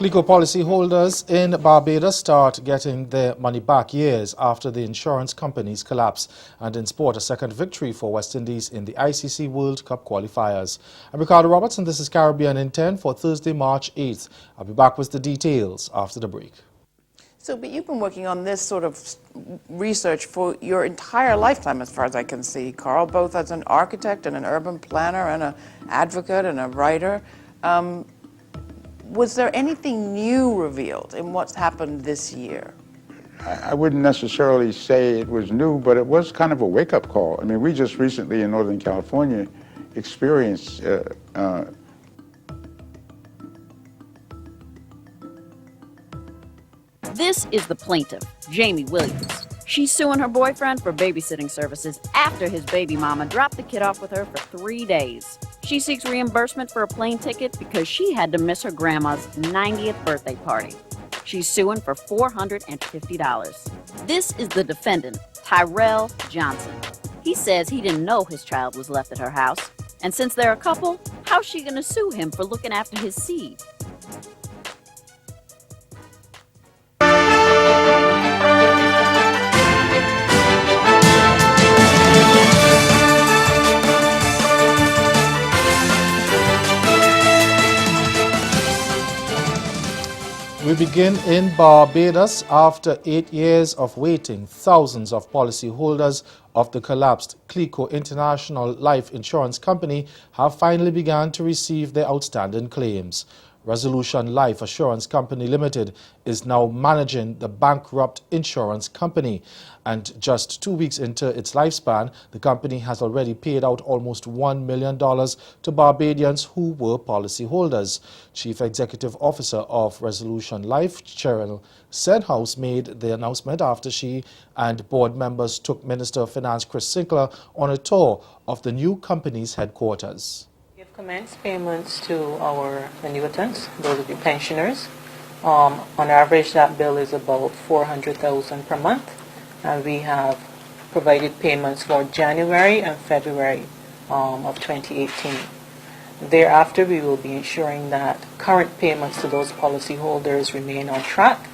CLICO policyholders in Barbados start getting their money back years after the insurance companies collapse, and in sport, a second victory for West Indies in the ICC World Cup qualifiers. I'm Ricardo Roberts, and this is Caribbean in 10 for Thursday, March 8th. I'll be back with the details after the break. But you've been working on this sort of research for your entire lifetime, as far as I can see, Carl, both as an architect and an urban planner and an advocate and a writer. Was there anything new revealed in what's happened this year? I wouldn't necessarily say it was new, but it was kind of a wake-up call. I mean, we just recently in Northern California experienced This is the plaintiff, Jamie Williams. She's suing her boyfriend for babysitting services after his baby mama dropped the kid off with her for 3 days. She seeks reimbursement for a plane ticket because she had to miss her grandma's 90th birthday party. She's suing for $450. This is the defendant, Tyrell Johnson. He says he didn't know his child was left at her house, and since they're a couple, how's she gonna sue him for looking after his seed? We begin in Barbados. After 8 years of waiting, thousands of policyholders of the collapsed CLICO International Life Insurance Company have finally begun to receive their outstanding claims. Resolution Life Assurance Company Limited is now managing the bankrupt insurance company, and just 2 weeks into its lifespan, the company has already paid out almost $1 million to Barbadians who were policyholders. Chief Executive Officer of Resolution Life, Cheryl Senhouse, made the announcement after she and board members took Minister of Finance Chris Sinclair on a tour of the new company's headquarters. We have commenced payments to our annuitants, those of the pensioners. On average, that bill is about $400,000 per month, and we have provided payments for January and February of 2018. Thereafter, we will be ensuring that current payments to those policyholders remain on track,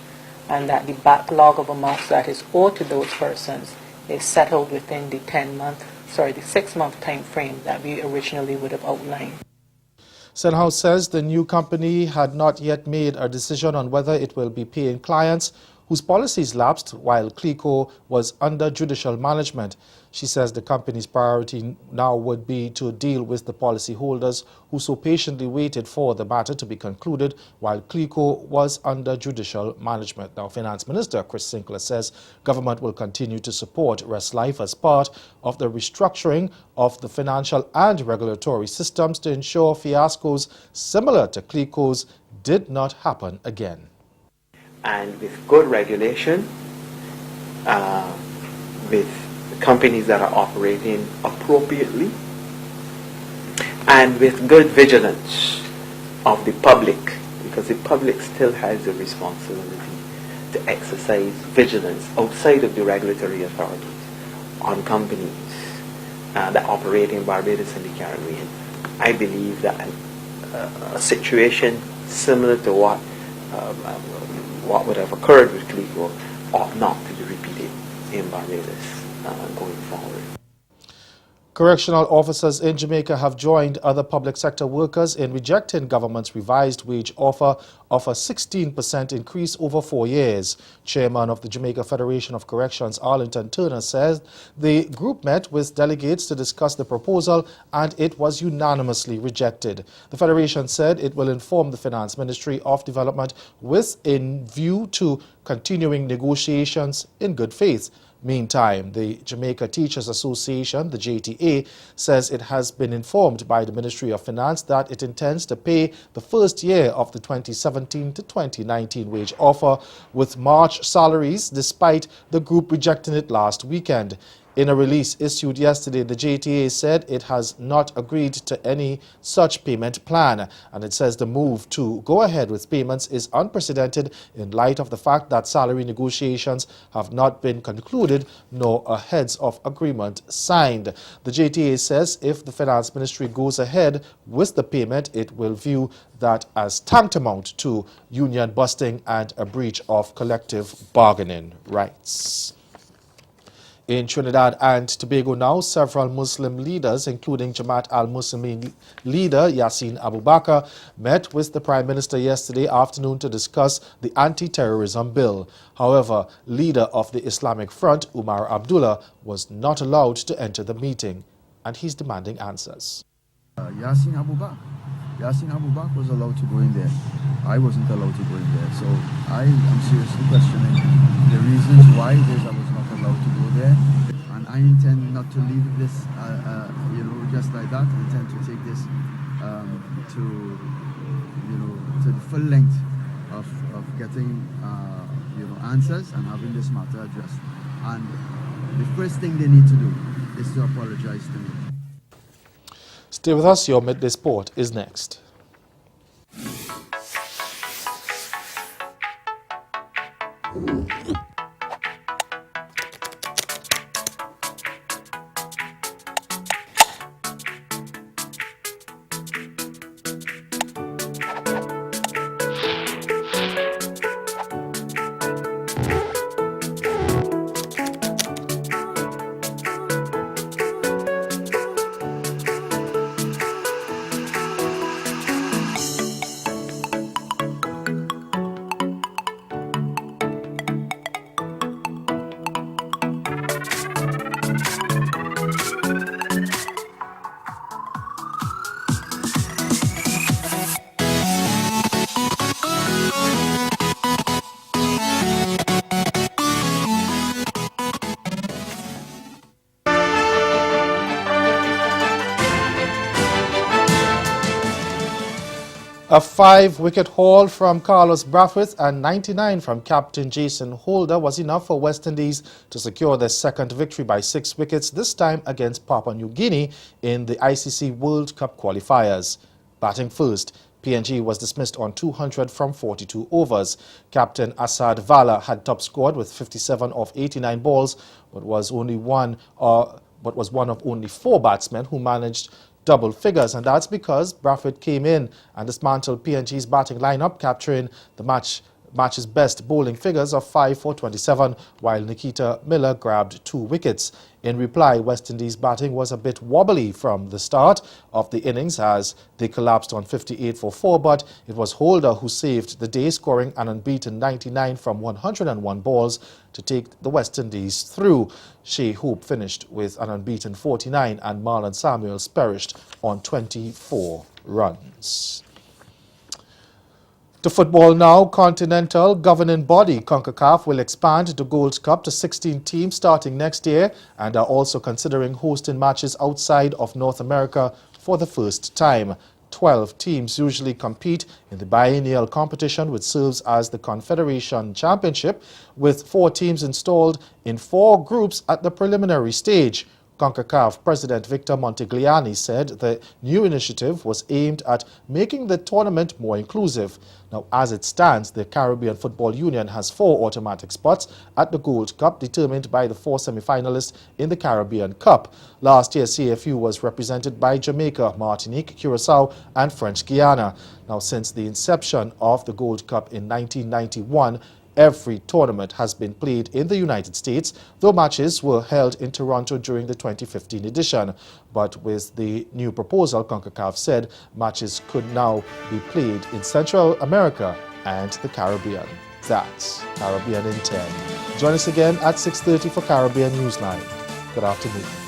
and that the backlog of amounts that is owed to those persons is settled within the 6-month time frame that we originally would have outlined. Senhouse says the new company had not yet made a decision on whether it will be paying clients whose policies lapsed while CLICO was under judicial management. She says the company's priority now would be to deal with the policyholders who so patiently waited for the matter to be concluded while CLICO was under judicial management. Now, Finance Minister Chris Sinclair says government will continue to support ResLife as part of the restructuring of the financial and regulatory systems to ensure fiascos similar to CLICO's did not happen again. And with good regulation, with companies that are operating appropriately, and with good vigilance of the public, because the public still has the responsibility to exercise vigilance outside of the regulatory authorities on companies that operate in Barbados and the Caribbean. I believe that a situation similar to what would have occurred with CLICO ought not to be repeated in Barbados going forward. Correctional officers in Jamaica have joined other public sector workers in rejecting government's revised wage offer of a 16% increase over 4 years. Chairman of the Jamaica Federation of Corrections, Arlington Turner, says the group met with delegates to discuss the proposal and it was unanimously rejected. The Federation said it will inform the Finance Ministry of Development with a view to continuing negotiations in good faith. Meantime, the Jamaica Teachers Association, the JTA, says it has been informed by the Ministry of Finance that it intends to pay the first year of the 2017 to 2019 wage offer with March salaries, despite the group rejecting it last weekend. In a release issued yesterday, the JTA said it has not agreed to any such payment plan, and it says the move to go ahead with payments is unprecedented in light of the fact that salary negotiations have not been concluded nor a heads of agreement signed. The JTA says if the Finance Ministry goes ahead with the payment, it will view that as tantamount to union busting and a breach of collective bargaining rights. In Trinidad and Tobago now, several Muslim leaders, including Jamaat al-Muslimin leader Yassin Abu Bakr, met with the Prime Minister yesterday afternoon to discuss the anti-terrorism bill. However, leader of the Islamic Front, Umar Abdullah, was not allowed to enter the meeting, and he's demanding answers. Yassin Abu Bakr was allowed to go in there. I wasn't allowed to go in there. So I am seriously questioning the reasons why I was not allowed to go there. And I intend not to leave this, just like that. I intend to take this to the full length of getting, answers and having this matter addressed. And the first thing they need to do is to apologize to me. Stay with us, your Midday Sport is next. A 5-wicket haul from Carlos Brathwaite and 99 from captain Jason Holder was enough for West Indies to secure their second victory by 6 wickets, this time against Papua New Guinea in the ICC World Cup qualifiers. Batting first, PNG was dismissed on 200 from 42 overs. Captain Asad Vala had top scored with 57 of 89 balls, but was one of only 4 batsmen who managed double figures, and that's because Brathwaite came in and dismantled PNG's batting lineup, capturing the match's best bowling figures of 5 for 27, while Nikita Miller grabbed 2 wickets. In reply, West Indies batting was a bit wobbly from the start of the innings as they collapsed on 58 for 4, but it was Holder who saved the day, scoring an unbeaten 99 from 101 balls to take the West Indies through. Shea Hope finished with an unbeaten 49 and Marlon Samuels perished on 24 runs. To football now, Continental governing body CONCACAF will expand the Gold Cup to 16 teams starting next year and are also considering hosting matches outside of North America for the first time. 12 teams usually compete in the biennial competition, which serves as the Confederation Championship, with 4 teams installed in 4 groups at the preliminary stage. CONCACAF President Victor Montegliani said the new initiative was aimed at making the tournament more inclusive. Now, as it stands, the Caribbean Football Union has 4 automatic spots at the Gold Cup, determined by the 4 semi-finalists in the Caribbean Cup. Last year, CFU was represented by Jamaica, Martinique, Curacao, and French Guiana. Now, since the inception of the Gold Cup in 1991, every tournament has been played in the United States, though matches were held in Toronto during the 2015 edition. But with the new proposal, CONCACAF said matches could now be played in Central America and the Caribbean. That's Caribbean in 10. Join us again at 6:30 for Caribbean Newsline. Good afternoon.